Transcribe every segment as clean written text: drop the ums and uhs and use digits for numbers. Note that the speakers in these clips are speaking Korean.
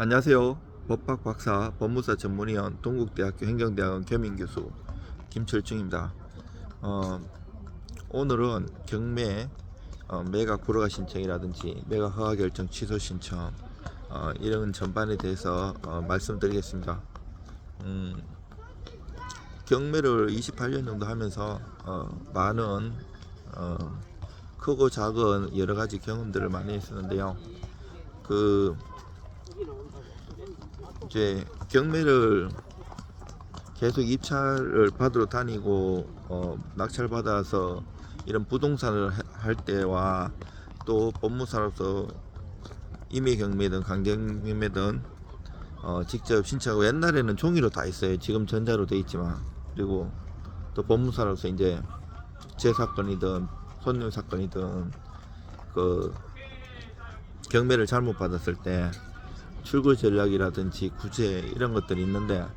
안녕하세요. 법학 박사 법무사 전문위원 동국대학교 행정대학원 겸임교수 김철중입니다. 오늘은 경매 매각 불허가 신청이라든지 매각 허가 결정 취소 신청 이런 전반에 대해서 말씀드리겠습니다. 경매를 28년 정도 하면서 많은 크고 작은 여러 가지 경험들을 많이 했었는데요. 이제 경매를 계속 입찰을 받으러 다니고 낙찰 받아서 이런 부동산을 할 때와 또 법무사로서 임의 경매든 강경 경매든 직접 신청하고, 옛날에는 종이로 다 있어요. 지금 전자로 돼 있지만. 그리고 또 법무사로서 이제 제 사건이든 손님 사건이든 그 경매를 잘못 받았을 때 출구 전략이라든지 구제 이런 것들이 있는데,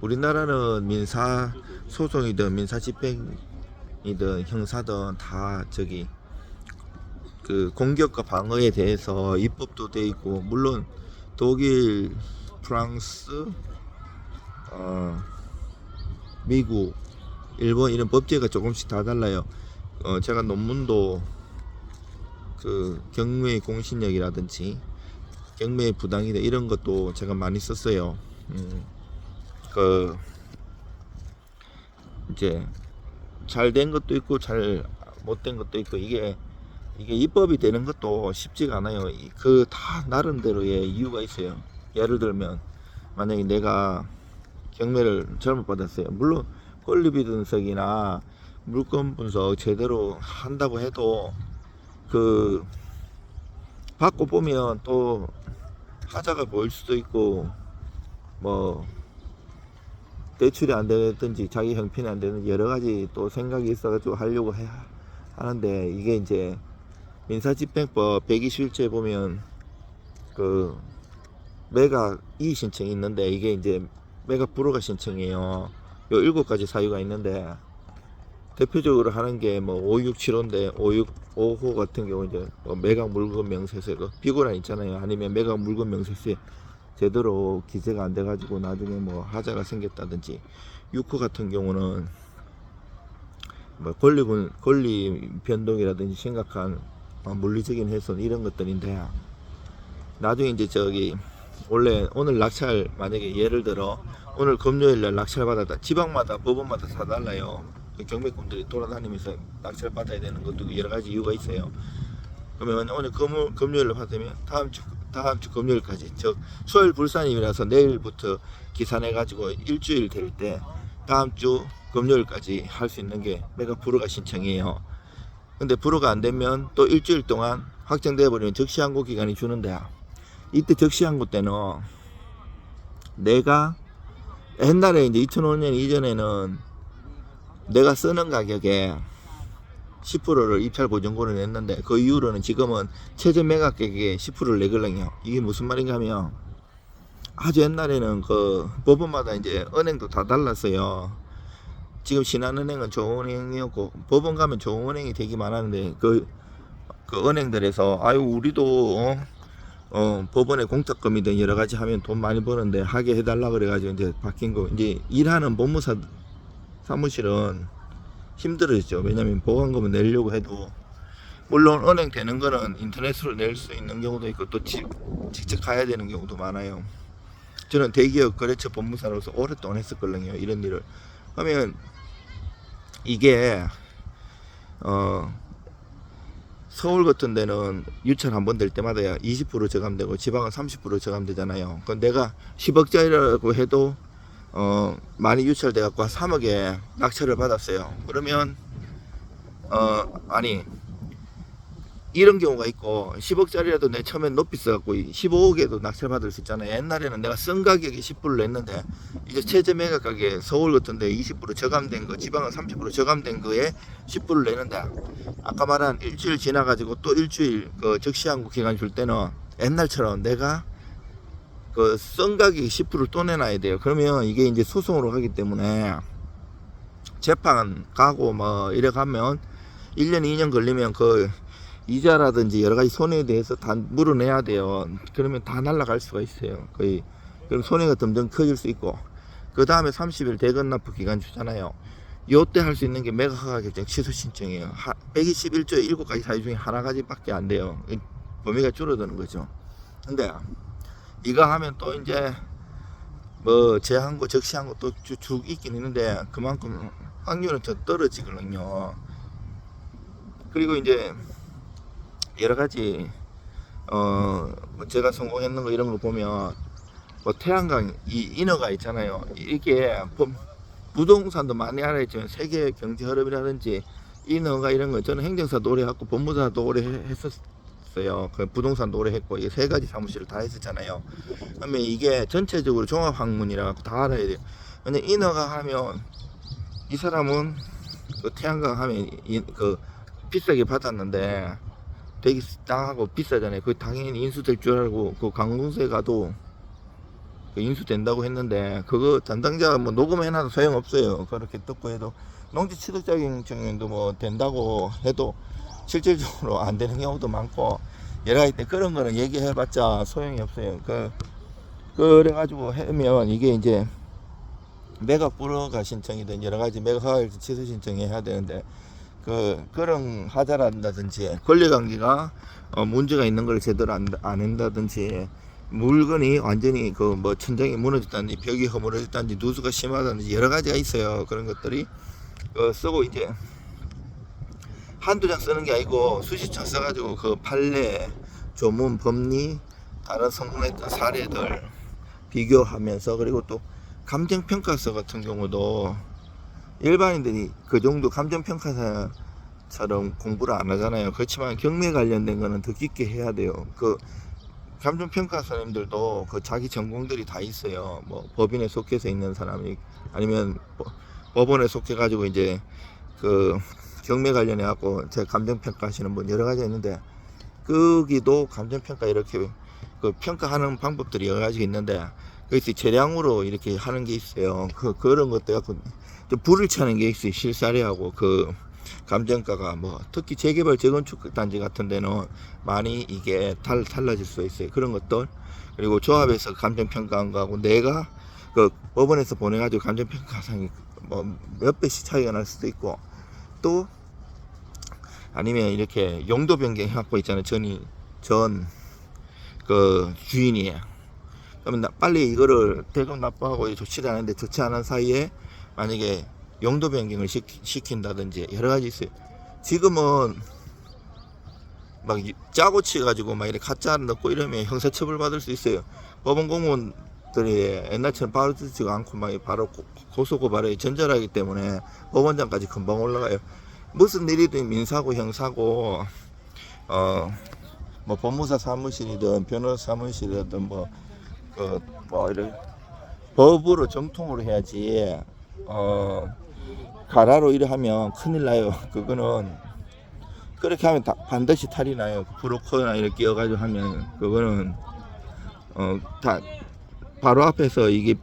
우리나라는 민사 소송이든 민사 집행이든 형사든 다 그 공격과 방어에 대해서 입법도 돼 있고, 물론 독일, 프랑스, 미국, 일본 이런 법제가 조금씩 다 달라요. 제가 논문도 그 경매 공신력이라든지 경매 부당이다 이런 것도 제가 많이 썼어요. 이제 잘 된 것도 있고 잘 못된 것도 있고, 이게 입법이 되는 것도 쉽지가 않아요. 그 다 나름대로의 이유가 있어요. 예를 들면 만약에 내가 경매를 잘못 받았어요. 물론 권리비 분석이나 물건 분석 제대로 한다고 해도 그 받고 보면 또 하자가 보일 수도 있고, 뭐 대출이 안 되든지 자기 형편이 안 되는 여러 가지 또 생각이 있어가지고 하려고 하는데, 이게 이제 민사집행법 121조에 보면 그 매각 이의 신청이 있는데, 이게 이제 매각 불허가 신청이에요. 요 7가지 사유가 있는데, 대표적으로 하는 게 뭐 5675인데 5655 같은 경우 이제 뭐 매각 물건 명세서 그 비고란 있잖아요. 아니면 매각 물건 명세서에 제대로 기재가 안 돼가지고 나중에 뭐 하자가 생겼다든지, 6호 같은 경우는 뭐 권리 변동이라든지 심각한 물리적인 훼손 이런 것들인데, 나중에 이제 원래 오늘 낙찰, 만약에 예를 들어 오늘 금요일날 낙찰 받았다. 지방마다 법원마다 다 달라요. 경매꾼들이 돌아다니면서 낙찰 받아야 되는 것도 여러 가지 이유가 있어요. 그러면 오늘 금요일날 받으면 다음 주 금요일까지, 즉 수요일 불산임이라서 내일부터 기산해 가지고 일주일 될 때 다음 주 금요일까지 할 수 있는 게 매각 불허가 신청이에요. 근데 불허가 안 되면 또 일주일 동안 확정돼 버리면 적시항고 기간이 주는데, 이때 적시항고 때는 내가 옛날에 이제 2005년 이전에는 내가 쓰는 가격에 10%를 입찰 보증권을 냈는데, 그 이후로는 지금은 최저 매각 가격에 10%를 내걸랑요. 이게 무슨 말인가 하면, 아주 옛날에는 그 법원마다 이제 은행도 다 달랐어요. 지금 신한은행은 좋은 은행이었고, 법원 가면 좋은 은행이 되게 많았는데, 그 은행들에서 아유 우리도 법원에 공탁금이든 여러 가지 하면 돈 많이 버는데 하게 해달라 그래가지고 이제 바뀐 거. 이제 일하는 법무사 사무실은 힘들어지죠. 왜냐면 보관금을 내려고 해도, 물론 은행 되는 거는 인터넷으로 낼 수 있는 경우도 있고 또 직접 가야 되는 경우도 많아요. 저는 대기업 거래처 법무사로서 오랫동안 했었거든요, 이런 일을. 그러면 이게 서울 같은 데는 유찰 한 번 될 때마다 20% 저감되고 지방은 30% 저감되잖아요. 그건 내가 10억짜리라고 해도 많이 유찰돼 갖고 3억에 낙찰을 받았어요. 그러면 아니 이런 경우가 있고, 10억짜리라도 내 처음엔 높이 써갖고 15억에도 낙찰 받을 수 있잖아요. 옛날에는 내가 쓴 가격에 10%를 냈는데, 이제 최저 매각 가격에 서울 같은데 20% 저감된 거, 지방은 30% 저감된 거에 10%를 내는데, 아까 말한 일주일 지나가지고 또 일주일 그 적시항고 기간 줄 때는 옛날처럼 내가 그 쓴 가격에 10%를 또 내놔야 돼요. 그러면 이게 이제 소송으로 가기 때문에 재판 가고 뭐 이래 가면 1년 2년 걸리면 그 이자라든지 여러 가지 손해에 대해서 다 물어내야 돼요. 그러면 다 날아갈 수가 있어요. 거의. 그럼 손해가 점점 커질 수 있고, 그 다음에 30일 대건 납부 기간 주잖아요. 요때 할 수 있는 게 매각 허가 결정 취소 신청이에요. 121조의 7가지 사유 중에 하나가지밖에 안 돼요. 범위가 줄어드는 거죠. 근데 이거 하면 또 이제 뭐 제한고 적시한고 또 쭉 있긴 있는데 그만큼 확률은 더 떨어지거든요. 그리고 이제 여러 가지 뭐 제가 성공했는 거 이런 거 보면 뭐 태양광 이 인허가 있잖아요. 이게 부동산도 많이 알아있지만 세계 경제 흐름이라든지 인허가 이런 거 저는 행정사도 오래 했고 법무사도 오래 했었어요. 그 부동산도 오래 했고 이게 세 가지 사무실을 다 했었잖아요. 그러면 이게 전체적으로 종합학문이라 갖고 다 알아야 돼요. 근데 인허가 하면 이 사람은 그 태양광 하면 그 비싸게 받았는데 되게 땅하고 비싸잖아요. 그 당연히 인수될 줄 알고 그 관공서에 가도 인수된다고 했는데 그거 담당자가 뭐 녹음해놔도 소용없어요. 그렇게 듣고 해도 농지 취득자격 증명도 뭐 된다고 해도 실질적으로 안 되는 경우도 많고 여러 가지 때 그런 거는 얘기해봤자 소용이 없어요. 그래가지고 하면 이게 이제 매각 불허가 신청이든 여러 가지 매각 허가 취소 신청해야 되는데 그런 하자라든지 권리관계가 문제가 있는 걸 제대로 안 한다든지 물건이 완전히 그 뭐 천장이 무너졌다든지 벽이 허물어졌다든지 누수가 심하다든지 여러 가지가 있어요. 그런 것들이 쓰고 이제 한두 장 쓰는 게 아니고 수십 장 써가지고 그 판례, 조문, 법리, 다른 성공했던 사례들 비교하면서 그리고 또 감정평가서 같은 경우도 일반인들이 그 정도 감정평가사처럼 공부를 안 하잖아요. 그렇지만 경매 관련된 거는 더 깊게 해야 돼요. 그 감정평가사님들도 그 자기 전공들이 다 있어요. 뭐 법인에 속해서 있는 사람이 아니면 법원에 속해 가지고 이제 그 경매 관련해 갖고 제가 감정평가 하시는 분 여러 가지 있는데 거기도 감정평가 이렇게 그 평가하는 방법들이 여러 가지 있는데 거기서 재량으로 이렇게 하는 게 있어요. 그런 것도 갖고 좀 불을 차는 게 있어요. 실사례하고 그 감정가가 뭐 특히 재개발 재건축 단지 같은 데는 많이 이게 달라질 수 있어요. 그런 것들 그리고 조합에서 감정평가한 거하고 내가 그 법원에서 보내가지고 감정평가상이 뭐 몇 배씩 차이가 날 수도 있고 또 아니면 이렇게 용도 변경 해갖고 있잖아요. 전 그 주인이 그러면 빨리 이거를 대금 납부하고 좋지 않은데 좋지 않은 사이에 만약에 용도 변경을 시킨다든지 여러 가지 있어요. 지금은 막 짜고 치가지고 막 이렇게 가짜 넣고 이러면 형사처벌 받을 수 있어요. 법원 공무원들이 옛날처럼 바로 듣지가 않고 막 바로 고소 고발이 전절하기 때문에 법원장까지 금방 올라가요. 무슨 일이든 민사고 형사고 뭐 법무사 사무실이든 변호사 사무실이든 뭐 이렇게 법으로 정통으로 해야지 가라로 이래 하면 큰일 나요. 그거는 그렇게 하면 반드시 탈이 나요. 브로커나 이렇게 끼어가지고 하면 그거는 다 바로 앞에서 이게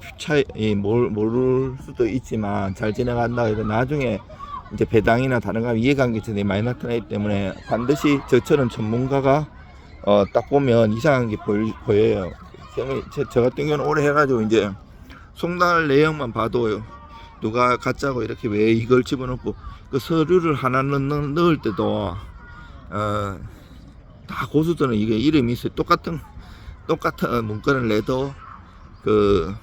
모를 수도 있지만 잘 지나간다 해도 나중에 이제 배당이나 다른 거 이해관계점이 많이 나타나기 때문에 반드시 저처럼 전문가가 딱 보면 이상한 게 보여요. 저 같은 경우는 오래 해가지고 이제 송달 내용만 봐도 누가 가짜고 이렇게 왜 이걸 집어넣고 그 서류를 하나 넣을 때도 다 고수들은 이게 이름이 있어요. 똑같은 문건을 내도 그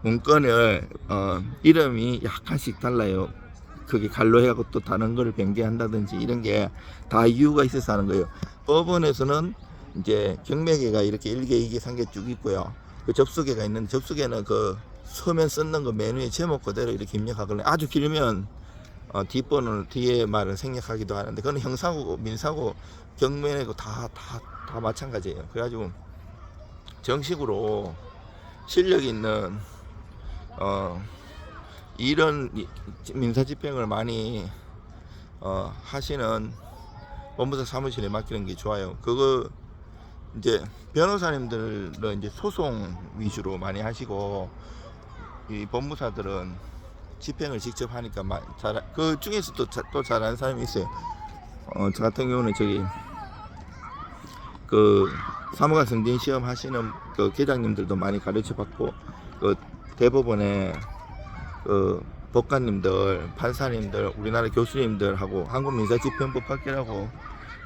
문건을 이름이 약간씩 달라요. 그게 갈로 해갖고 또 다른 거를 변경한다든지 이런 게 다 이유가 있어서 하는 거예요. 법원에서는 이제 경매계가 이렇게 1개, 2개, 3개 쭉 있고요. 그 접수계가 있는데 접수계는 그 서면 쓰는 거 메뉴에 제목 그대로 이렇게 입력하거든요. 아주 길면 뒷번호는 뒤에 말을 생략하기도 하는데 그건 형사고 민사고 경매고 다 마찬가지예요. 그래가지고 정식으로 실력 있는 이런 민사집행을 많이 하시는 법무사 사무실에 맡기는 게 좋아요. 그거 이제 변호사님들은 이제 소송 위주로 많이 하시고 이 법무사들은 집행을 직접 하니까 그 중에서 또 잘하는 사람이 있어요. 저 같은 경우는 저기 그 사무관 승진 시험 하시는 그 계장님들도 많이 가르쳐 받고, 그 대법원에 그 법관님들, 판사님들, 우리나라 교수님들하고 한국민사집행법 학회라고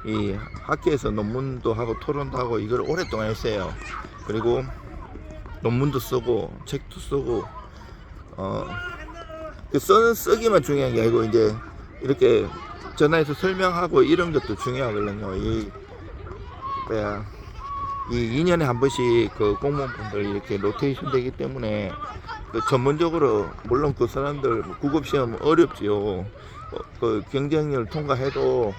이 학회에서 논문도 하고 토론도 하고 이걸 오랫동안 했어요. 그리고 논문도 쓰고 책도 쓰고 그 쓰기만 중요한 게 아니고 이제 이렇게 전화해서 설명하고 이런 것도 중요하거든요. 이 2년에 한 번씩 그 공무원분들 이렇게 로테이션 되기 때문에 그 전문적으로 물론 그 사람들 국업시험 어렵지요. 그 경쟁률 통과해도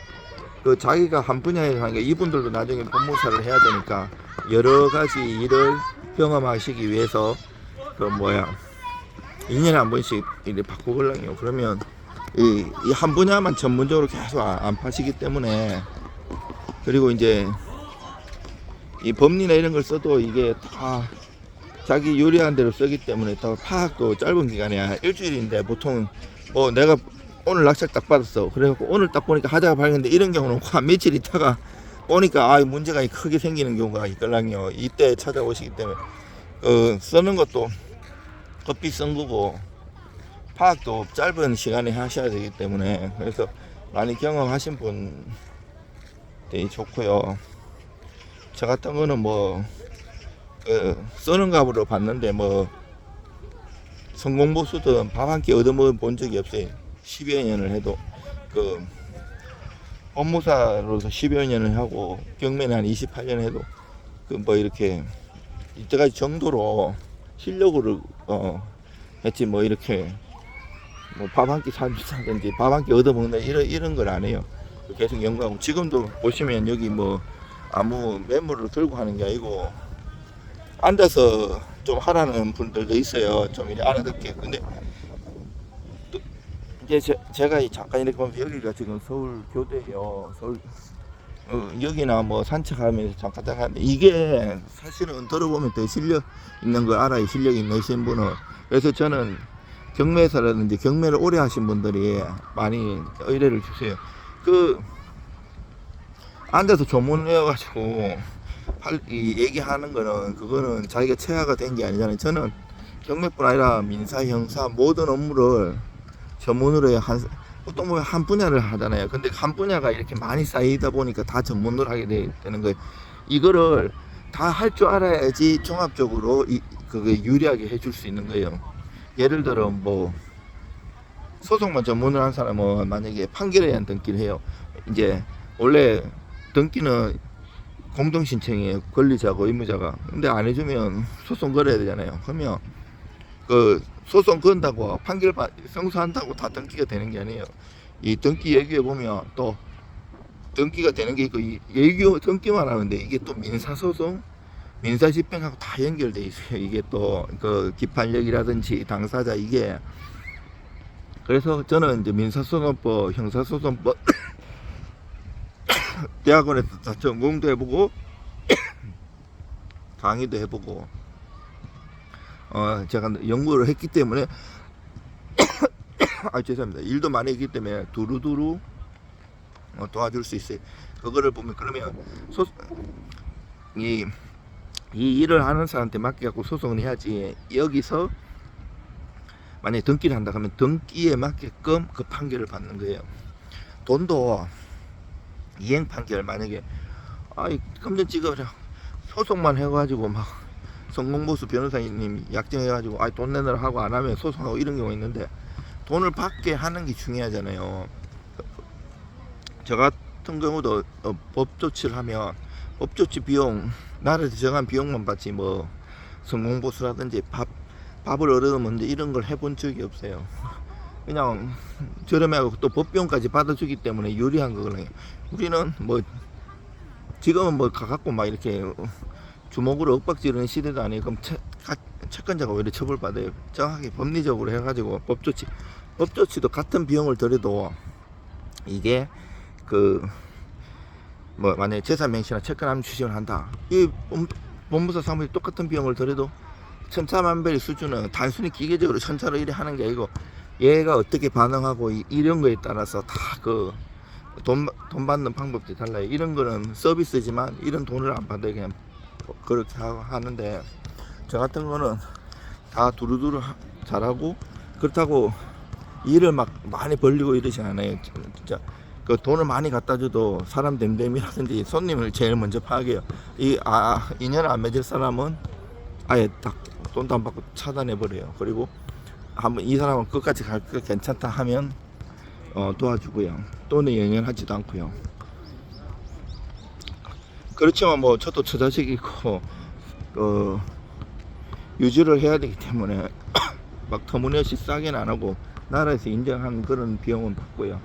그 자기가 한 분야에 하는 게 이분들도 나중에 법무사를 해야 되니까 여러 가지 일을 경험하시기 위해서 그 2년에 한 번씩 이렇게 바꾸거든요. 그러면 이 한 분야만 전문적으로 계속 안 파시기 때문에, 그리고 이제 이 법리나 이런 걸 써도 이게 다 자기 요리한 대로 쓰기 때문에 또 파악도 짧은 기간이야. 일주일인데 보통 내가 오늘 낙찰 딱 받았어. 그래갖고 오늘 딱 보니까 하자가 밝은데 이런 경우는 한 며칠 있다가 보니까 문제가 크게 생기는 경우가 있걸랑요. 이때 찾아오시기 때문에 쓰는 것도 급히 쓴 거고 파악도 짧은 시간에 하셔야 되기 때문에, 그래서 많이 경험하신 분들이 좋고요. 저 같은 거는 쓰는 값으로 봤는데 성공보수든 밥 한 끼 얻어먹어 본 적이 없어요. 10여 년을 해도 업무사로서 10여 년을 하고 경매는 한 28년 해도 이렇게 이때까지 정도로 실력으로 했지 이렇게 밥 한 끼 사든지 밥 한 끼 얻어먹는다 이런 걸 안 해요. 계속 연구하고 지금도 보시면 여기 아무 매물을 들고 하는 게 아니고 앉아서 좀 하라는 분들도 있어요. 좀 이렇게 알아듣게. 근데 또 이제 제가 잠깐 이렇게 보면 여기가 지금 서울 교대예요. 서울 여기나 산책하면서 잠깐 하는데 이게 사실은 들어보면 더 실력 있는 걸 알아요. 실력 있으신 분은. 그래서 저는 경매사라든지 경매를 오래 하신 분들이 많이 의뢰를 주세요. 앉아서 조문을 해가지고 얘기하는 거는 그거는 자기가 체화가 된 게 아니잖아요. 저는 경매뿐 아니라 민사, 형사 모든 업무를 전문으로 보통 한 분야를 하잖아요. 근데 한 분야가 이렇게 많이 쌓이다 보니까 다 전문으로 하게 되는 거예요. 이거를 다 할 줄 알아야지 종합적으로 그게 유리하게 해줄 수 있는 거예요. 예를 들어 소송만 전문을 한 사람은 만약에 판결에 대한 등기를 해요. 이제 원래 등기는 공동신청이에요. 권리자고 의무자가. 근데 안 해주면 소송 걸어야 되잖아요. 그러면 소송 건다고 판결 성사한다고 다 등기가 되는 게 아니에요. 이 등기 얘기해 보면 또 등기가 되는 게 있고 예규 등기만 하는데 이게 또 민사소송, 민사집행하고 다 연결돼 있어요. 이게 또 기판력이라든지 당사자 이게. 그래서 저는 이제 민사소송법, 형사소송법 대학원에서 다 전공도 해보고 강의도 해보고 제가 연구를 했기 때문에 죄송합니다. 일도 많이 했기 때문에 두루두루 도와줄 수 있어요. 그거를 보면 그러면 이 일을 하는 사람한테 맡겨갖고 소송을 해야지. 여기서 만약에 등기를 한다 하면 등기에 맞게끔 그 판결을 받는 거예요. 돈도 이행 판결 만약에 금전 찍어라 소송만 해가지고 성공보수 변호사님 약정해가지고 돈 내놔라 하고 안 하면 소송하고 이런 경우가 있는데 돈을 받게 하는 게 중요하잖아요. 저 같은 경우도 법조치를 하면 법조치 비용 나라에서 정한 비용만 받지 성공보수라든지 밥을 얻어먹는지 이런 걸 해본 적이 없어요. 그냥 저렴하고 또 법비용까지 받아주기 때문에 유리한 거거든요. 우리는 지금은 가갖고 이렇게 주먹으로 윽박지르는 시대도 아니고 그럼 채권자가 오히려 처벌받아요. 정확하게 법리적으로 해가지고 법조치도 같은 비용을 들여도 이게 만약에 재산명시나 채권함 추심을 한다. 이 법무사 사무실 똑같은 비용을 들여도 천차만별 수준은 단순히 기계적으로 천차로 일에 하는 게 아니고 얘가 어떻게 반응하고 이런 거에 따라서 다 돈 받는 방법이 달라요. 이런 거는 서비스지만 이런 돈을 안 받아요. 그냥 그렇게 하는데, 저 같은 거는 다 두루두루 잘하고, 그렇다고 일을 막 많이 벌리고 이러지 않아요. 진짜 그 돈을 많이 갖다 줘도 사람 됨됨이라든지 손님을 제일 먼저 파악해요. 인연 안 맺을 사람은 아예 딱 돈도 안 받고 차단해 버려요. 그리고 한번 이 사람은 끝까지 갈 거 괜찮다 하면 도와주고요. 또는 연연하지도 않고요. 그렇지만 뭐 저도 처자식이고 유지를 해야 되기 때문에 막 터무니없이 싸게는 안 하고 나라에서 인정한 그런 비용은 받고요.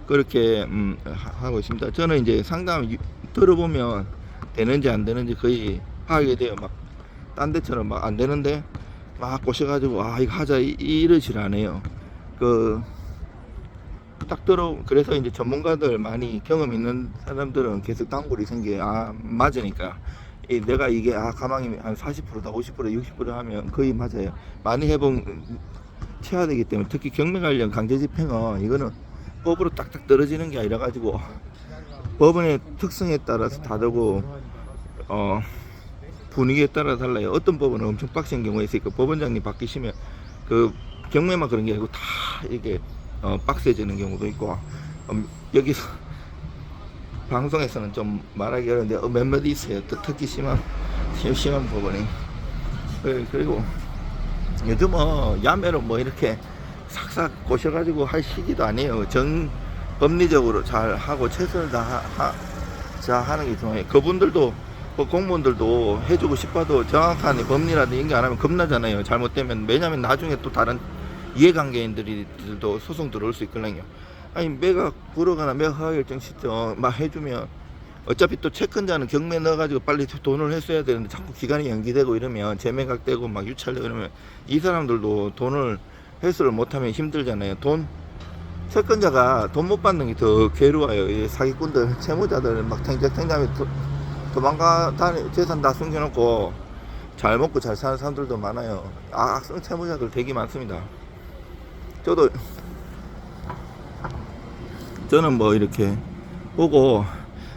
그렇게 하고 있습니다. 저는 이제 상담 들어보면 되는지 안 되는지 거의 하게 돼요. 막 딴 데처럼 막 안 되는데 막 꼬셔가지고 이거 하자 이러질 않아요. 딱 그래서 이제 전문가들 많이 경험 있는 사람들은 계속 단골이 생겨요. 맞으니까. 내가 이게 가망이 한 40%다 50% 60% 하면 거의 맞아요. 많이 해본 쳐야 되기 때문에, 특히 경매 관련 강제 집행은 이거는 법으로 딱딱 떨어지는 게 아니라 가지고 법원의 특성에 따라서 다르고 분위기에 따라 달라요. 어떤 법원은 엄청 빡센 경우가 있으니까 법원장님 바뀌시면 그 경매만 그런 게 아니고 다 이게 빡세지는 경우도 있고, 여기서 방송에서는 좀 말하기 어려운데 몇몇 있어요. 또 특히 심한 법원이. 그리고 요즘은 야매로 뭐 이렇게 싹싹 꼬셔가지고 할 시기도 아니에요. 법리적으로 잘 하고 최선을 하는 게 중요해요. 그분들도 공무원들도 해주고 싶어도 정확한 법리라든지 인계 안 하면 겁나잖아요. 잘못되면. 왜냐면 나중에 또 다른 이해관계인들도 소송 들어올 수 있거든요. 아니 매각 불허가나 매각 허가 결정 시점 막 해주면 어차피 또 채권자는 경매 넣어가지고 빨리 돈을 했어야 되는데 자꾸 기간이 연기되고 이러면 재매각되고 막 유찰되고 이러면 이 사람들도 돈을 회수를 못하면 힘들잖아요. 채권자가 돈 못 받는 게 더 괴로워요. 이 사기꾼들, 채무자들 막 탱자탱자하면 도망가다니 재산 다 숨겨놓고 잘 먹고 잘 사는 사람들도 많아요. 악성 채무자들 되게 많습니다. 저는 뭐 이렇게 보고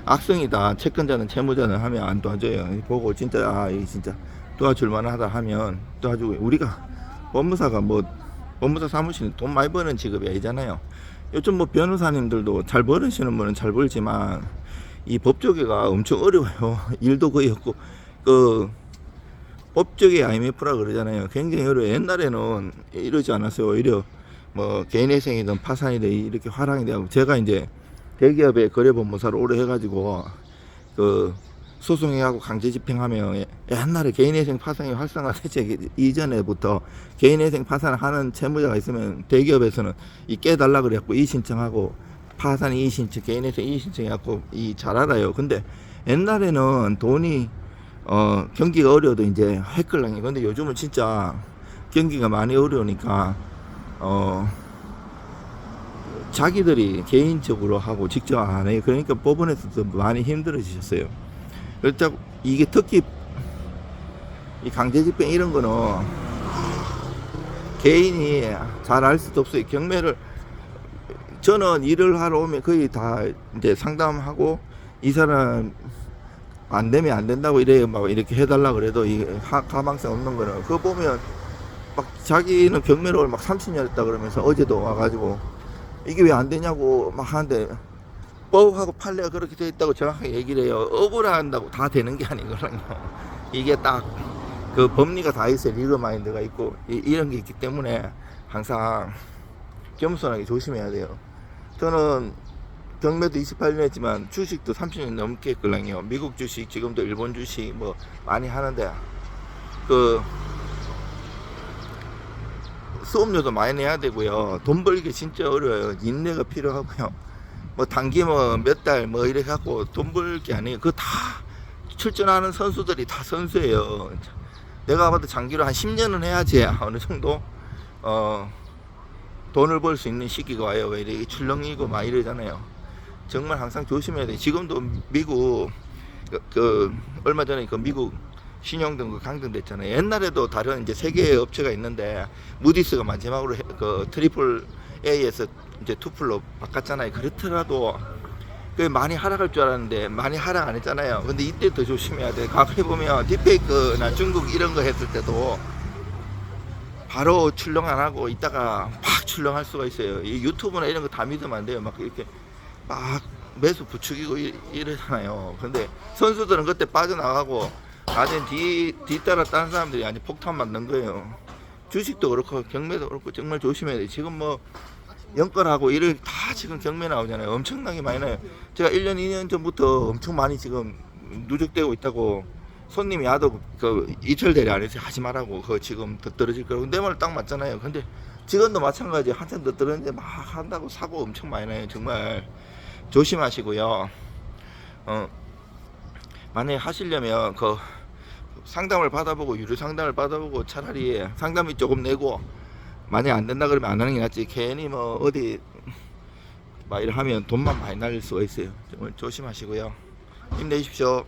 악성이다, 채권자는 채무자는 하면 안 도와줘요. 보고 진짜 이게 진짜 도와줄 만하다 하면 도와주고, 우리가 법무사 사무실은 돈 많이 버는 직업이 아니잖아요. 요즘 뭐 변호사님들도 잘 버시는 분은 잘 벌지만 이 법조계가 엄청 어려워요. 일도 거의 없고, 법조계 IMF라 그러잖아요. 굉장히 어려워요. 옛날에는 이러지 않았어요. 오히려 뭐 개인회생이든 파산이든 이렇게 화랑이 되고, 제가 이제 대기업의 거래법무사를 오래 해가지고 소송해하고 강제 집행하면 옛날에 개인회생 파산이 활성화되기 이전에부터 개인회생 파산을 하는 채무자가 있으면 대기업에서는 깨달라 그래갖고 이의신청하고, 파산 이의신청, 개인회생 이의신청해갖고 잘 알아요. 근데 옛날에는 돈이 경기가 어려워도 이제 했걸랑요. 근데 요즘은 진짜 경기가 많이 어려우니까 자기들이 개인적으로 하고 직접 안 해요. 그러니까 법원에서도 많이 힘들어지셨어요. 그렇다고 이게 특히 이 강제집행 이런 거는 개인이 잘 알 수도 없어요. 경매를 저는 일을 하러 오면 거의 다 이제 상담하고, 이 사람 안 되면 안 된다고 이래요. 막 이렇게 해달라 그래도 이 가망성 없는 거는, 그거 보면 막 자기는 경매를 막 30년 했다 그러면서 어제도 와가지고 이게 왜 안 되냐고 막 하는데, 법하고 판례가 그렇게 되어 있다고 정확하게 얘기를 해요. 억울한다고 다 되는 게 아니거든요. 이게 딱 그 법리가 다 있어요. 리거 마인드가 있고 이런 게 있기 때문에 항상 겸손하게 조심해야 돼요. 저는 경매도 28년 했지만 주식도 30년 넘게 했거든요. 미국 주식, 지금도 일본 주식 뭐 많이 하는데 수업료도 많이 내야 되고요. 돈 벌기 진짜 어려워요. 인내가 필요하고요. 뭐 단기 몇 달 뭐 이렇게 갖고 돈 벌 게 아니에요. 그거 다 출전하는 선수들이 다 선수예요. 내가 봐도 장기로 한 10년은 해야지 어느 정도 돈을 벌 수 있는 시기가 와요. 왜 이렇게 출렁이고 막 이러잖아요. 정말 항상 조심해야 돼. 지금도 미국 얼마 전에 미국 신용등 강등됐잖아요. 옛날에도 다른 이제 세 개의 업체가 있는데 무디스가 마지막으로 트리플 A에서 이제 투플로 바꿨잖아요. 그렇더라도 그 많이 하락할 줄 알았는데 많이 하락 안 했잖아요. 근데 이때 더 조심해야 돼. 과거에 보면 딥페이크나 중국 이런 거 했을 때도 바로 출렁 안 하고 있다가 막 출렁할 수가 있어요. 이 유튜브나 이런 거 다 믿으면 안 돼요. 막 이렇게 막 매수 부추기고 이러잖아요. 근데 선수들은 그때 빠져나가고 나중에 뒤따라 다른 사람들이 아니 폭탄 맞는 거예요. 주식도 그렇고 경매도 그렇고 정말 조심해야 돼. 지금 뭐 연끌하고 이를 다 지금 경매 나오잖아요. 엄청나게 많이 나요. 제가 1년 2년 전부터 엄청 많이 지금 누적되고 있다고. 손님이 야도 그 이철 대리 안에서 하지 말라고. 그거 지금 더 떨어질 거라고. 내 말 딱 맞잖아요. 근데 지금도 마찬가지. 한참 더 떨어지는데 막 한다고 사고 엄청 많이 나요. 정말 조심하시고요. 만약에 하시려면 그 상담을 받아보고 유료 상담을 받아보고 차라리 상담이 조금 내고 만약에 안 된다 그러면 안 하는 게 낫지. 괜히 뭐 어디 막 이러 하면 돈만 많이 날릴 수가 있어요. 정말 조심하시고요. 힘내십시오.